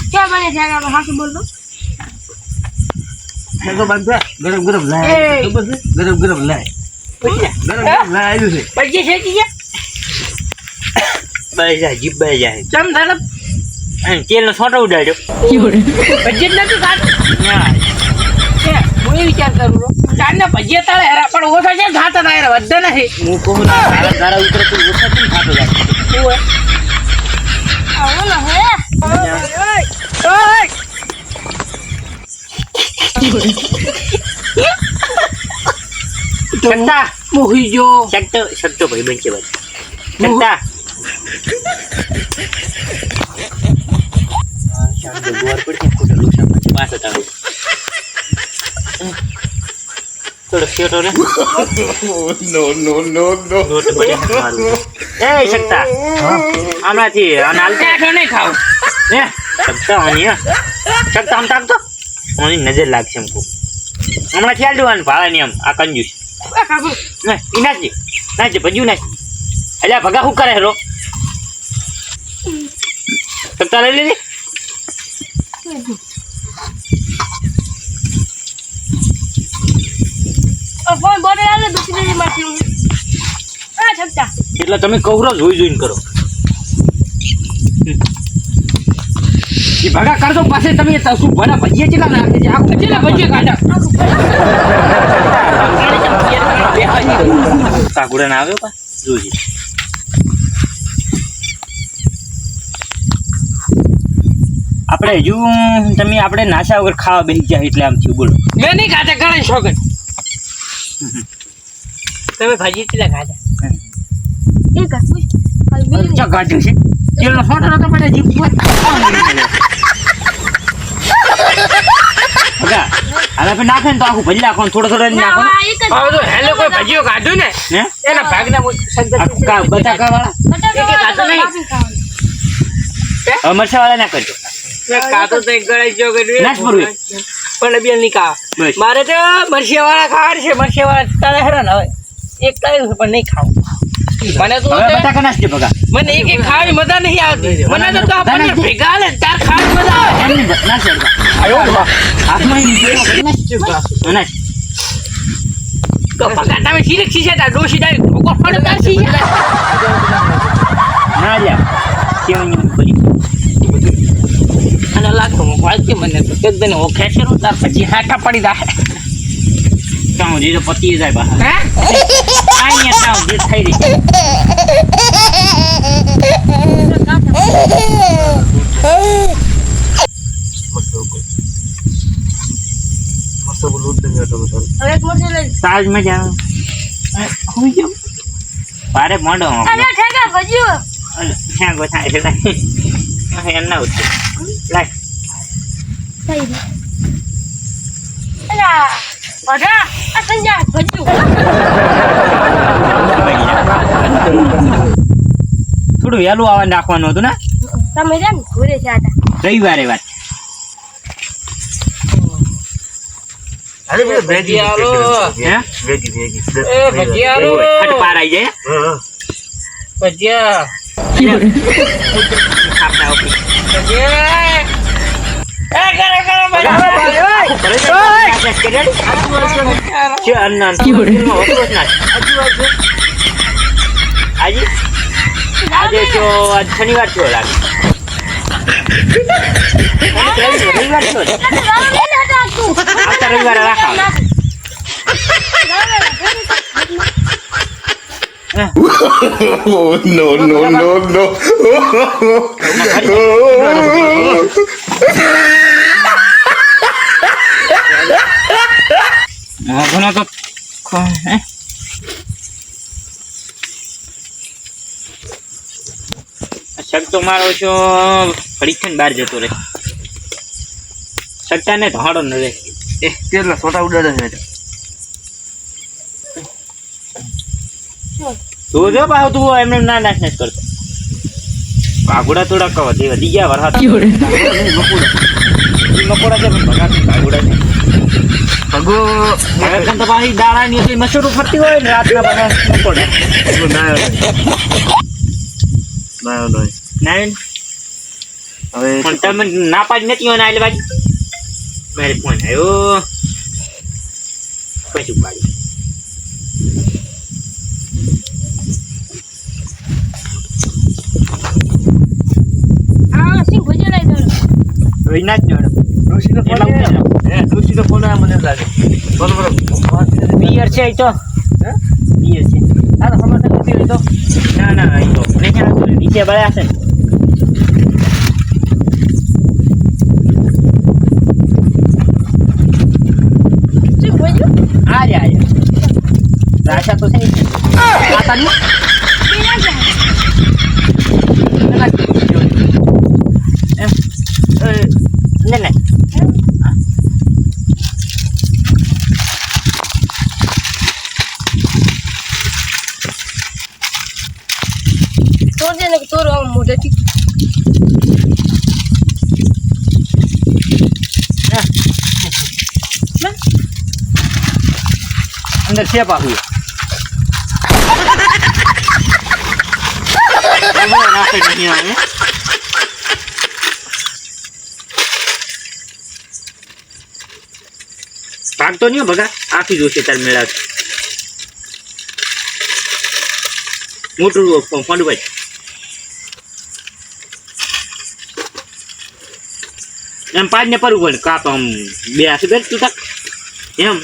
क्या बने जाएगा हाँ से बोल दो गरम गरम लाए गरम गरम लाए गरम लाए છે પૈસે છે કે બાઈ જાય જીપ બાઈ જાય ચમ થાને તેલનો છોટો ઉડાડ્યો બજેટ નથી ખાતું ના છે હું એ વિચાર કરું ચાંદના ભજીયા તાળે હેરા પણ ઓછા છે ખાતા ના હેરા વધે નથી હું કહું ના તારા ઉતરે તો ઓછા કેમ ખાતો જાય ઓય આવો ના હે ઓય ચંદા મોહી જો શકતો ભાઈ બનશે ભાઈ ચંદા શાંત ગોર પડશે ફોટો લુસા પાસ હતા થોડો ફેટો ને નો નોટ બડી મારું એ શકતા આનાથી આનાલતા નહીં ખાવ હે શકતા આની શકતા આમ તાક તો ઓની નજર લાગશે हमको હમણાં ખ્યાલ દેવાનું ભાળાની આમ આ કંજૂસ ને ઇનાજી નાજે ભજ્યું નાજ અલ્યા ભગા શું કરે હેરો શકતા લઈ લીધી ફોન બોલે આલે દુસરી માટી આ છપતા એટલે તમે કવરો જોઈને કરો એ ભગા કરજો પાસે તમે શું ભલા ભજીએ ચેલા નાખે છે આ ચેલા ભજીયા કાઢા કાગુડા ના આવ્યો પા જોજી આપણે હજુ તમે આપણે નાશા વગર ખાવા બેસી ગયા એટલે આમ થયું બોલો મેં નહીં ખાતા ઘણા શોખન તમે ભાજી ચેલા ખાધા એક ચગાડ્યું છે તેલનો ફોટો નતો પડે જીપ પર ભગા હવે આપણે નાખે ને તો આખું ભજી નાખો થોડો થોડો નાખો હવે તો હેલો કોઈ ભજીયો કાઢ્યું ને હે એના ભાગના બટાકા વાળા કાઢો નહીં મરચા વાળા ના કરજો કાતો તો એક ગળાઈ જો કર્યું નાશ પરવે પણ બેન ની કા મારે તો મરચિયા વાળા ખાવા છે મરચિયા વાળા તારે હેરાન હવે એક કાયું છે પણ નહીં ખાવું મને તો બટાકા નાશ દે ભગા મને એક એક ખાવાની મજા નહીં આવતી મને તો આપણને ભેગા લે તાર ખાવાની મજા આવે નાશ આયો હાથમાં નાશ તો પકા તમે સિલેક્ટ છે તાર ડોસી ડાઈ ઠોકો ફળ તાર સી ના લ્યા કેમ કરી અને લાગતો મો વાંચી મને તો એકદમ ઓ ખેસરો તાર પછી હાટા પડી જાય કામ જે તો પતી જાય બહાર હે આઈ ને જે થઈ રહી મસ્ત બોલું તો હવે મોટે લે તાજ में जाओ હું જો પારે મોડો અરે ઠેકા ભજ્યો ક્યાં ગો થાય છે એના ઉઠે લાય થઈ રે અલા બડા આ સંજા ભજ્યું થોડું વહેલું આવવા નાખવાનું હતું ને તમે જાન ઘરે જાતા રવિવારે વાત અરે બે ભેજી આલો હે ભેજી એ ભજ્યા રો ખટ પાર આવી જાય ભજ્યા ખાતા ઓકે ભજ્યા એ કરે ભજ્યા છે અન્ના આજે આજે તો આજ શનિવાર થયો લાગે રવિવાર થયો આવતા રવિવારે રાખા Oh no. ઘણો તો શક તો મારો છો પરીક્ષણ બહાર જતો રહે શકતા ને ધાડો ન રહે કેટલા છોટા ઉડાડે છે તું જો પાછો તું એમને ના નાશ કરતો કાગુડા થોડા કવા તે વધી ગયા વરસાદ મકોડા છે પણ ભગા કાગુડા છે ભગો હવે કાં તો પાછી દાડાની એટલી મસૂરો ફરતી હોય ને રાતના બધા મકોડા ના નાયન હવે પણ તમે ના પાડી નથી હોય ને આલે બાજુ મારે ફોન આવ્યો પછી પાડી વિના જ જોડો ઋષિનો ફોન ઋષિનો ફોન આવ્યો મને લાગે બરોબર પિયર છે એ તો પિયર છે આ તો સમાચાર નથી લીધો ના ના એ તો નીચે બળ્યા છે ને આ રાશા તો થઈ છે આતાની અંદર છે પાછું નાખે નહીં આવે ભાગતો નહીં ભગા આખી જોશે તાર મેળા મોટું ફંડભાઈ એમ પાંચ ને પરવું પડે કાપ આમ બે હાથે બેઠ તું તાક એમ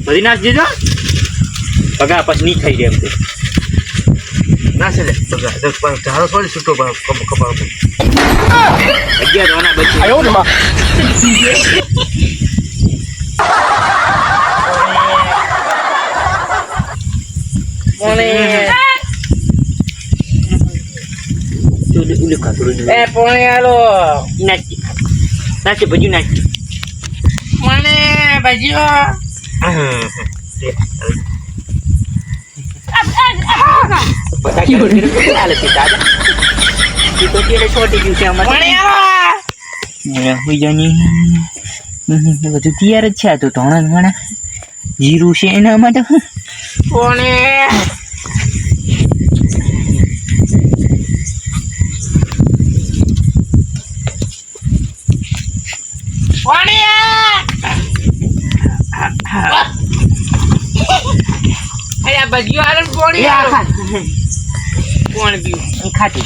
બધી નાખ દીધો પગા પછી નહીં થઈ જાય એમ તો ના છે બગા ધારો થોડી છૂટો કપાળ અગિયાર વાના બચ્ચું આવ્યો ને એ પોણે આલો નાચી ભજ્યું નાચી મને ભજીયો બધા હાલે છે દાદા એ તો ત્યારે છોટી ગયું છે પોણે અમારે આલો બધું તૈયાર જ છે આ તો ધોણા ધોણા જીરું છે એના માટે પોણે ભજીયો આલો પોણી કોણ પીવું ખાટી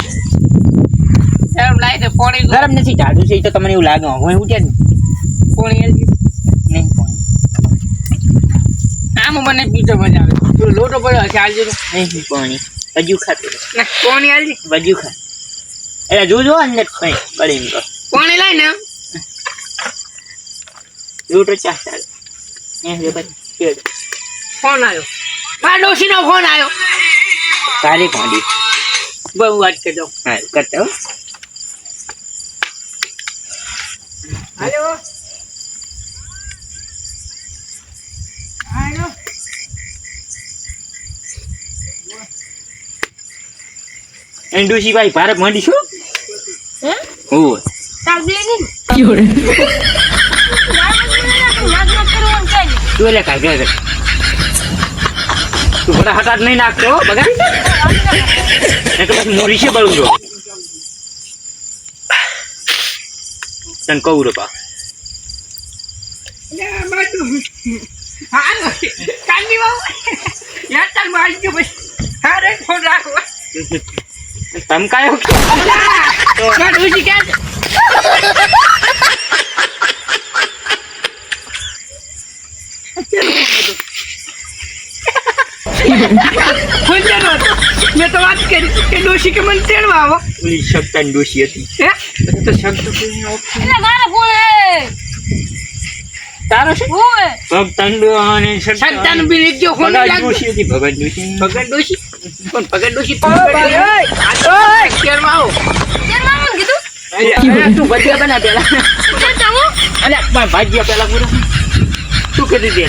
એમ લાઈ દે પોણી ગરમ નથી ટાઢું છે એ તો તમને એવું લાગે હું એવું છે ને પોણી આલજી નહીં પણ આમ મને પીતો મજા આવે થોડો લોટો પડ્યો છે આલજી નહીં પાણી બજુ ખાતું ના પોણી આલજી બજુ ખા એટલે જોજો અંદર કઈ બળી તો પોણી લાઈ ને લોટો ચા ચાલે એ ભાઈ ફોન આવ્યો આ ડોશીનો ફોન આવ્યો તારી કોંડી બહુ વાત કરજો હા કરતા હો હાલો હાલો એન્ડુસી ભાઈ ભારત માંડી શું હે ઓ તાબલે ની તું લે કાઈ ગયો તું બડા હટાટ નહીં નાખતો હો બગા એ તો પછી મોરી છે બળું જો તને કહું રે પા હાલો કાંદી બાબુ યાર ચાલ મારી ગયો ભાઈ હા રે ફોન રાખો તમ કાયો ના ડોશી ક્યાં મેં તો વાત કરી કે ડોશી કે મને તેડવા આવો ઓલી શક્તાની ડોશી હતી હે તો શબ્દ તારો છે ભગતંડો અને સંતાન બી લીધો કોણ ભગત લાગ્યો ડોશી હતી ભગત ડોશી ભગત ડોશી કોણ ભગત ડોશી કેરમાં આવો તું ભજીયા બના પેલા અલે ભાજીયા પેલા પૂરો તું કરી દે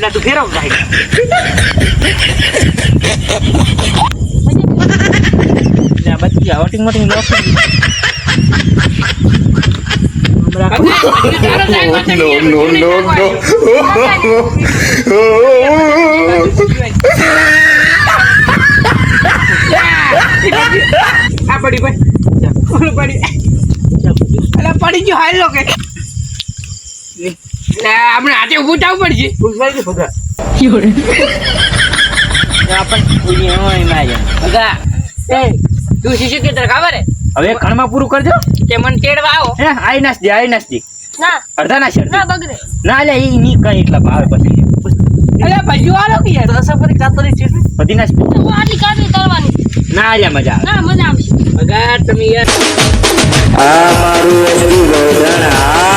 એટલે તું ફેરવ જાય વોટિંગ મોટિંગ લો આ પડી પડી અલા પડી ગયો હાલ લો કે આપણે હાથે ઊભું થવું પડશે પૂછવાય કે ભગા ભગા એ તું શીશી કે તને ખબર હે હવે ખણમાં પૂરું કરજો કે મને તેડવા આવો હે આઈ નાસ દે ના અડધા ના શેર ના બગડે ના લે ઈ ની કઈ એટલા ભાવે પછી અલા ભજુ આલો કે યાર તો સફર કાતરી છે બધી નાસ હું આટલી કાઢી કરવાની ના લે મજા આવે ના મજા આવશે ભગા તમે યાર આ મારું